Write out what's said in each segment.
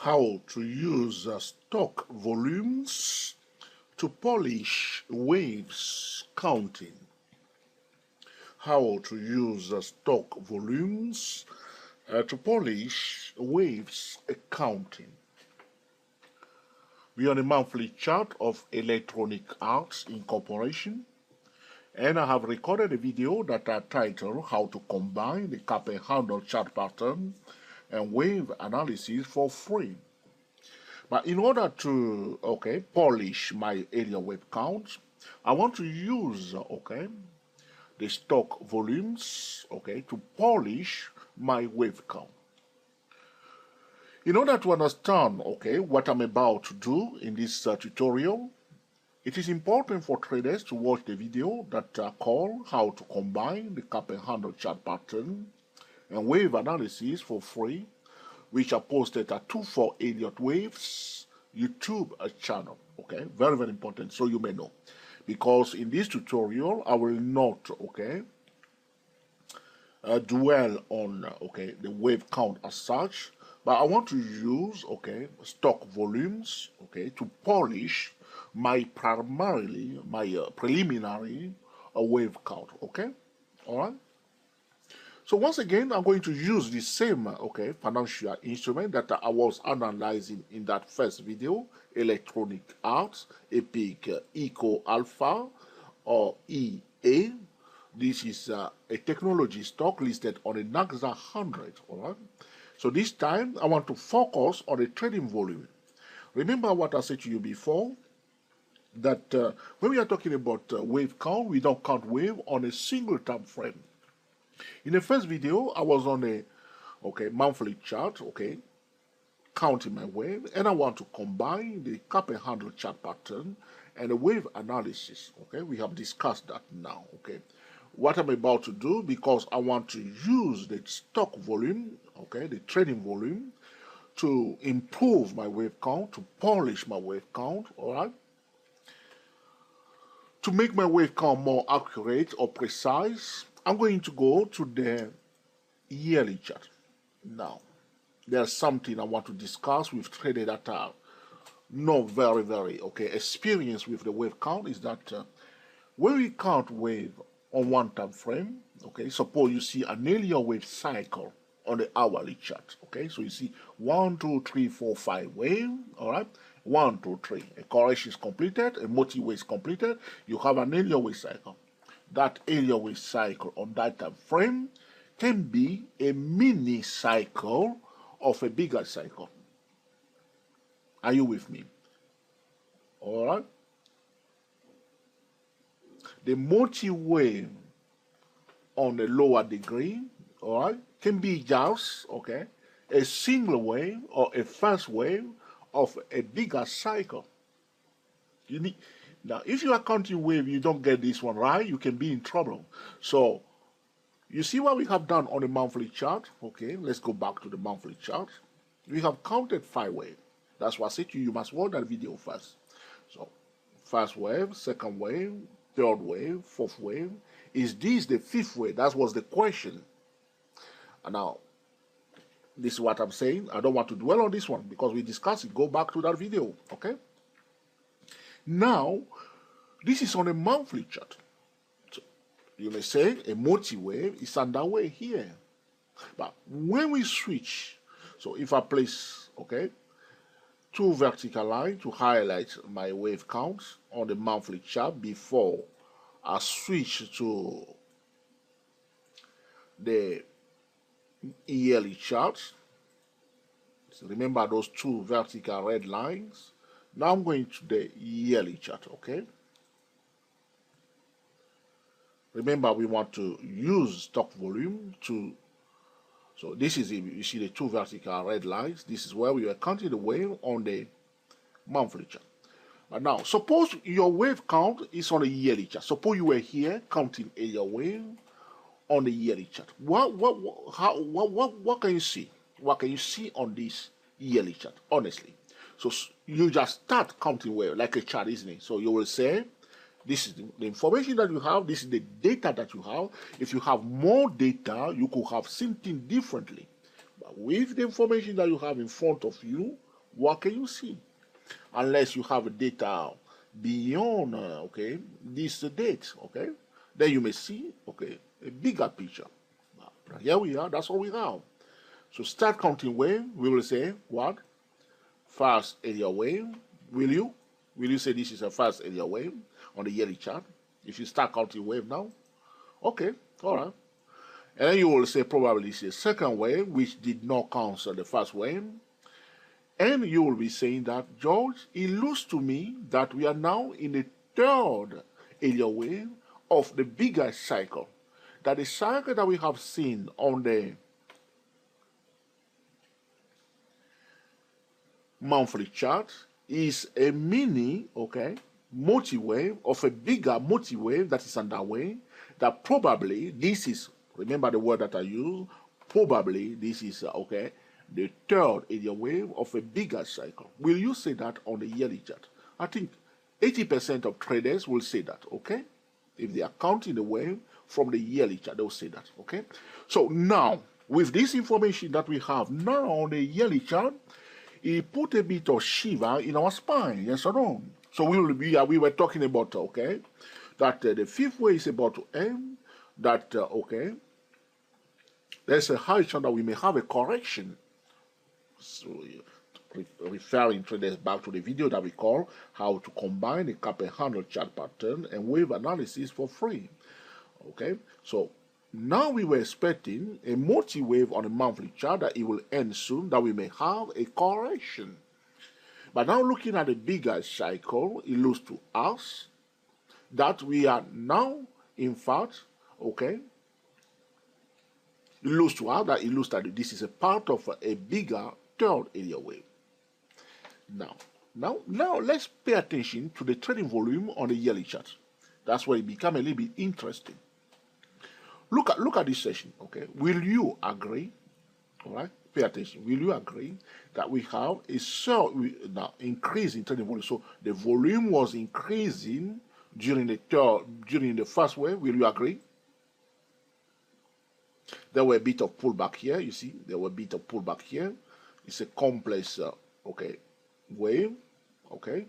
how to use stock volumes to polish waves counting. How to use stock volumes to polish waves counting. We are on a monthly chart of Electronic Arts Incorporation, and I have recorded a video that I titled How to Combine the Cup and Handle Chart Pattern and Wave Analysis for free. But in order to polish my area wave count, I want to use the stock volumes to polish my wave count. In order to understand what I'm about to do in this tutorial, it is important for traders to watch the video that I call How to Combine the Cup and Handle Chart Pattern and Wave Analysis for free, which are posted at 24 Elliott Waves YouTube channel. Very, very important, so you may know. Because in this tutorial, I will not dwell on the wave count as such, but I want to use stock volumes to polish my preliminary wave count. All right. So once again, I'm going to use the same financial instrument that I was analyzing in that first video, Electronic Arts Epic Eco Alpha or EA. This is a technology stock listed on the Nasdaq 100. All right. So this time I want to focus on the trading volume. Remember what I said to you before, that when we are talking about wave count, we don't count wave on a single time frame. In the first video, I was on a monthly chart, counting my wave, and I want to combine the cup and handle chart pattern and the wave analysis. We have discussed that now. What I'm about to do, because I want to use the stock volume, the trading volume, to improve my wave count, to polish my wave count, all right? To make my wave count more accurate or precise, I'm going to go to the yearly chart. Now, there's something I want to discuss with traders that are not very, very experienced with the wave count, is that when we count wave on one time frame, suppose you see an Elliott wave cycle on the hourly chart, so you see 1, 2, 3, 4, 5 wave, all right, 1, 2, 3, a correction is completed, a multi-wave is completed, you have an Elliott wave cycle. That Elliott wave cycle on that time frame can be a mini cycle of a bigger cycle. Are you with me? All right. The multi-wave on the lower degree, all right, can be just a single wave or a first wave of a bigger cycle. You need. Now, if you are counting wave, you don't get this one right, you can be in trouble. So, you see what we have done on the monthly chart? Let's go back to the monthly chart. We have counted 5 waves. That's why I said to you, you must watch that video first. So, first wave, second wave, third wave, fourth wave. Is this the 5th wave? That was the question. And now, this is what I'm saying. I don't want to dwell on this one because we discussed it. Go back to that video, Now, this is on a monthly chart. So you may say a multi-wave is underway here. But when we switch, so if I place, 2 vertical lines to highlight my wave counts on the monthly chart before I switch to the yearly chart. So remember those 2 vertical red lines. Now I'm going to the yearly chart, Remember, we want to use stock volume to, so this is, you see the 2 vertical red lines. This is where we are counting the wave on the monthly chart. But now, suppose your wave count is on a yearly chart. Suppose you were here counting your wave on the yearly chart. What can you see? What can you see on this yearly chart, honestly? So you just start counting wave like a chart, isn't it? So you will say, this is the information that you have, this is the data that you have. If you have more data, you could have seen things differently. But with the information that you have in front of you, What can you see? Unless you have data beyond, okay, this date, okay, then you may see, okay, a bigger picture. Here we are, that's all we have. So start counting wave, we will say, what? Fast area wave, will you? Will you say this is a fast area wave on the yearly chart? If you start counting wave now, okay, all right. And then you will say probably it's a second wave, which did not cancel the first wave. And you will be saying that, George, it looks to me that we are now in the third area wave of the bigger cycle. That the cycle that we have seen on the monthly chart is a mini, okay, multi-wave of a bigger multi-wave that is underway, that probably this is, remember the word that I use, probably this is, okay, the third area wave of a bigger cycle. Will you say that on the yearly chart? I think 80% of traders will say that, okay? If they are counting the wave from the yearly chart, they'll say that, okay? So now, with this information that we have now on the yearly chart, it put a bit of shiver in our spine, yes or no? So we were talking about, okay, that the fifth wave is about to end, that, okay, there's a high chance that we may have a correction. So, referring traders back to the video that we call how to combine a cup and handle chart pattern and wave analysis for free. Okay, so now we were expecting a multi-wave on a monthly chart that it will end soon, that we may have a correction. But now looking at the bigger cycle, it looks to us that we are now, in fact, okay, it looks to us that this is a part of a bigger third area wave. Now let's pay attention to the trading volume on the yearly chart. That's where it becomes a little bit interesting. Look at this session, okay? Will you agree? All right, pay attention. Will you agree that we have a increase in trading volume? So the volume was increasing during the first wave. Will you agree? There were a bit of pullback here. You see, there were a bit of pullback here. It's a complex, okay, wave, okay.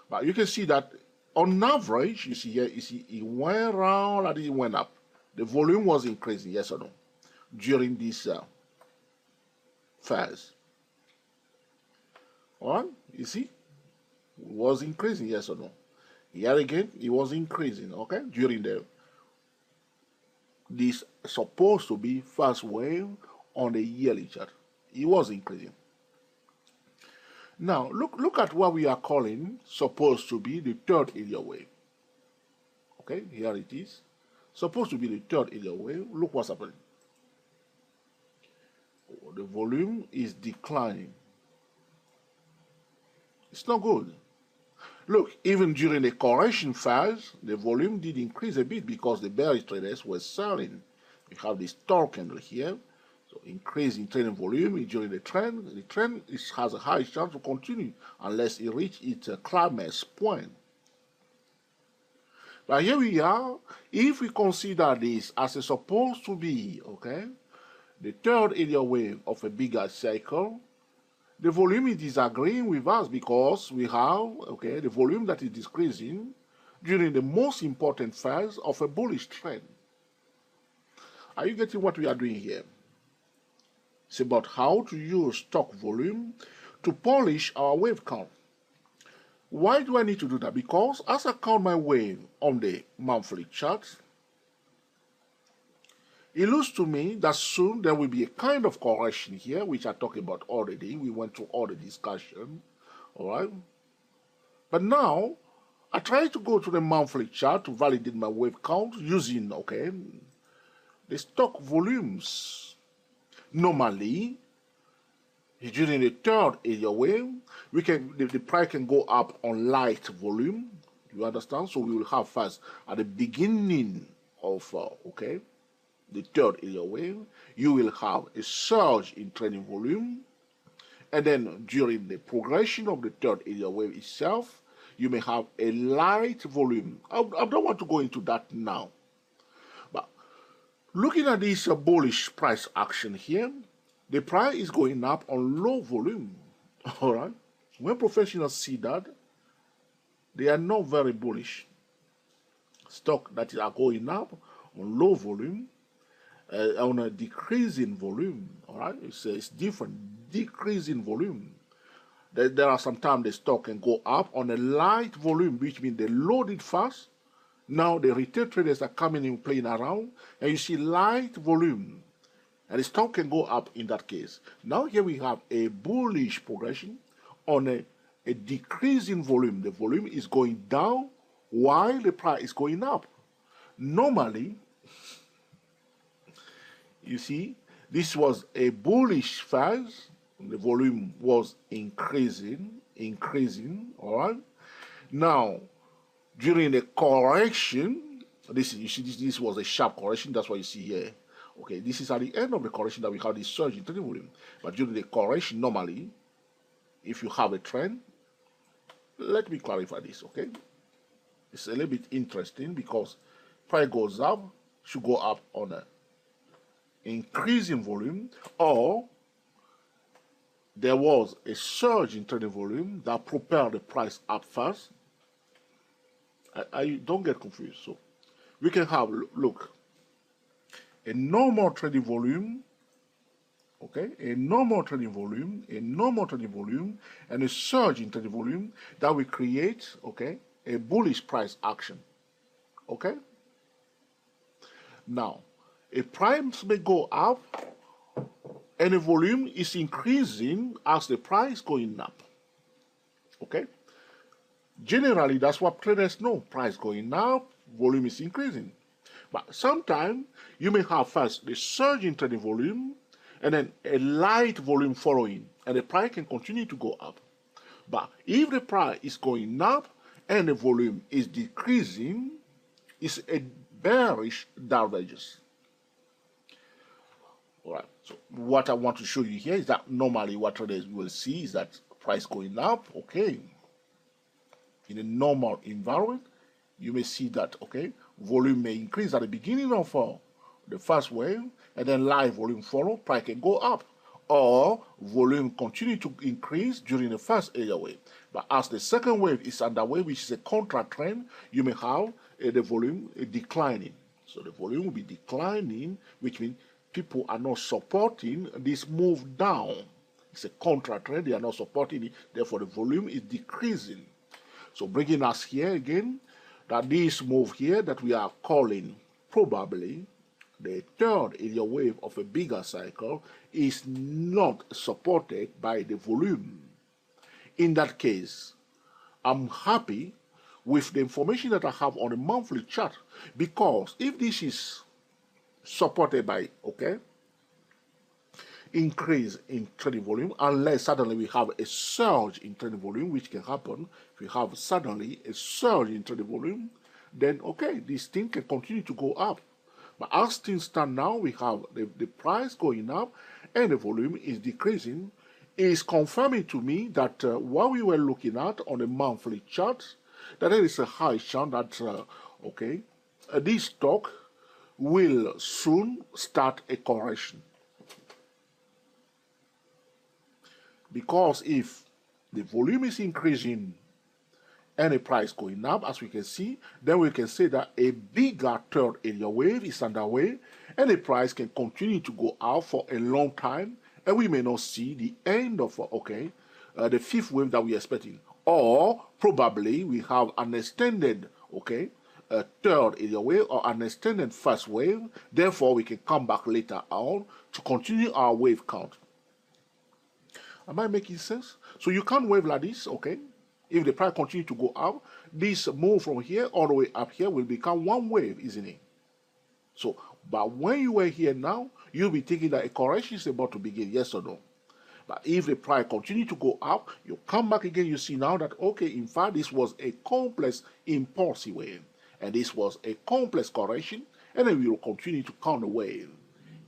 But you can see that on average, you see here, you see it went around and it went up. The volume was increasing, yes or no, during this phase. All right, you see, it was increasing, yes or no. Here again, it was increasing, okay, during this supposed to be first wave on the yearly chart. It was increasing. Now, look at what we are calling supposed to be the third area wave. Okay, here it is. Supposed to be the third area wave. Look what's happening. The volume is declining. It's not good. Look, even during the correction phase, the volume did increase a bit because the bearish traders were selling. You have this tall candle here. So increase in trading volume during the trend has a high chance to continue unless it reaches its climax point. But here we are. If we consider this as a supposed to be, okay, the third area wave of a bigger cycle, the volume is disagreeing with us because we have, okay, the volume that is decreasing during the most important phase of a bullish trend. Are you getting what we are doing here? It's about how to use stock volume to polish our wave count. Why do I need to do that? Because as I count my wave on the monthly chart, it looks to me that soon there will be a kind of correction here, which I talked about already. We went through all the discussion, all right? But now, I try to go to the monthly chart to validate my wave count using, okay, the stock volumes. Normally, during the third area wave, the price can go up on light volume. You understand? So we will have first at the beginning of okay, the third area wave, you will have a surge in trading volume, and then during the progression of the third area wave itself, you may have a light volume. I don't want to go into that now. Looking at this bullish price action here, the price is going up on low volume. All right. When professionals see that, they are not very bullish. Stock that are going up on low volume, on a decreasing volume. All right, it's different, decreasing volume. There are sometimes the stock can go up on a light volume, which means they load it fast. Now the retail traders are coming in playing around, and you see light volume, and the stock can go up in that case. Now here we have a bullish progression on a decreasing volume. The volume is going down while the price is going up. Normally, you see, this was a bullish phase. The volume was increasing, all right? Now, during the correction, this was a sharp correction, that's what you see here. Okay, this is at the end of the correction that we have this surge in trading volume. But during the correction, normally, if you have a trend, let me clarify this, okay? It's a little bit interesting because price goes up, should go up on a increasing volume, or there was a surge in trading volume that propelled the price up first. I don't get confused. So we can have, look, a normal trading volume, okay, a normal trading volume, and a surge in trading volume that will create, okay, a bullish price action, okay? Now, a price may go up and the volume is increasing as the price going up, okay? Generally, that's what traders know. Price going up, volume is increasing. But sometimes you may have first the surge in trading volume and then a light volume following, and the price can continue to go up. But if the price is going up and the volume is decreasing, it's a bearish divergence. All right. So what I want to show you here is that normally what traders will see is that price going up, okay. In a normal environment, you may see that, okay, volume may increase at the beginning of the first wave, and then live volume follow, price can go up. Or volume continue to increase during the first area wave. But as the second wave is underway, which is a contra trend, you may have the volume declining. So the volume will be declining, which means people are not supporting this move down. It's a contra trend, they are not supporting it, therefore the volume is decreasing. So bringing us here again, that this move here that we are calling probably the third area wave of a bigger cycle is not supported by the volume. In that case, I'm happy with the information that I have on the monthly chart, because if this is supported by, okay, increase in trading volume, unless suddenly we have a surge in trading volume, which can happen. If we have suddenly a surge in trading volume, then okay, this thing can continue to go up. But as things stand now, we have the price going up and the volume is decreasing. Is confirming to me that what we were looking at on the monthly chart, that there is a high chance that, okay, this stock will soon start a correction. Because if the volume is increasing and the price going up, as we can see, then we can say that a bigger third area wave is underway and the price can continue to go up for a long time, and we may not see the end of, okay, the fifth wave that we're expecting. Or probably we have an extended, okay, third area wave or an extended first wave, therefore we can come back later on to continue our wave count. Am I making sense? So you can't wave like this, okay? If the price continues to go up, this move from here all the way up here will become one wave, isn't it? So, but when you were here now, you'll be thinking that a correction is about to begin, yes or no? But if the price continues to go up, you come back again, you see now that, okay, in fact, this was a complex impulsive wave, and this was a complex correction, and then we will continue to count the wave.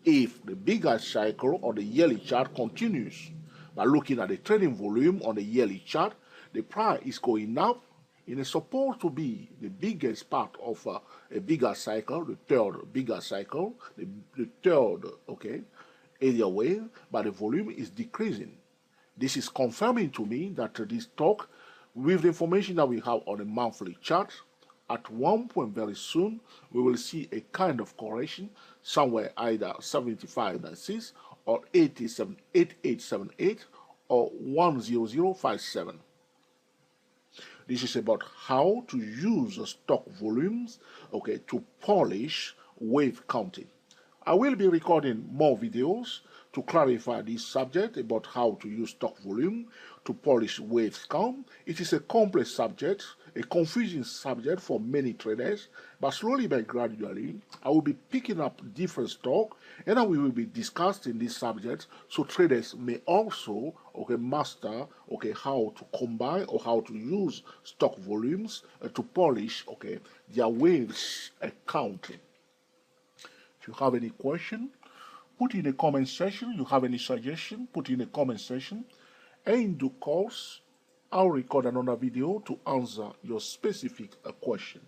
If the bigger cycle on the yearly chart continues, by looking at the trading volume on the yearly chart, the price is going up. It is supposed to be the biggest part of a bigger cycle, the third bigger cycle, the third, okay, area wave, but the volume is decreasing. This is confirming to me that this stock, with the information that we have on a monthly chart, at one point very soon, we will see a kind of correction somewhere either 75.96 or 8878 or 10057. This is about how to use stock volumes, okay, to polish wave counting. I will be recording more videos to clarify this subject about how to use stock volume to polish wave count. It is a complex subject, a confusing subject for many traders, but slowly but gradually, I will be picking up different stock and we will be discussing this subject so traders may also master how to combine or how to use stock volumes to polish their waves counting. If you have any question, put in the comment section. You have any suggestion, put in the comment section. And in due course, I'll record another video to answer your specific question.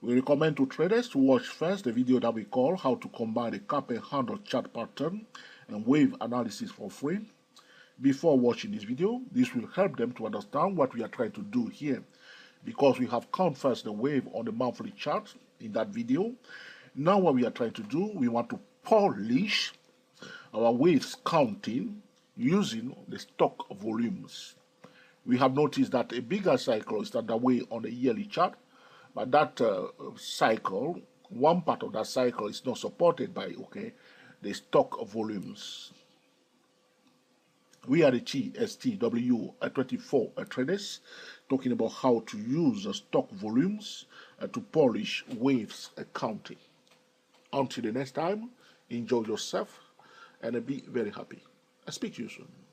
We recommend to traders to watch first the video that we call how to combine a cup and handle chart pattern and wave analysis for free. Before watching this video, this will help them to understand what we are trying to do here. Because we have count first the wave on the monthly chart in that video. Now what we are trying to do, we want to polish our waves counting using the stock volumes. We have noticed that a bigger cycle is underway on the yearly chart, but that cycle, one part of that cycle is not supported by the stock volumes. We are the TSTW24 traders talking about how to use stock volumes to polish waves counting. Until the next time, enjoy yourself and be very happy. I'll speak to you soon.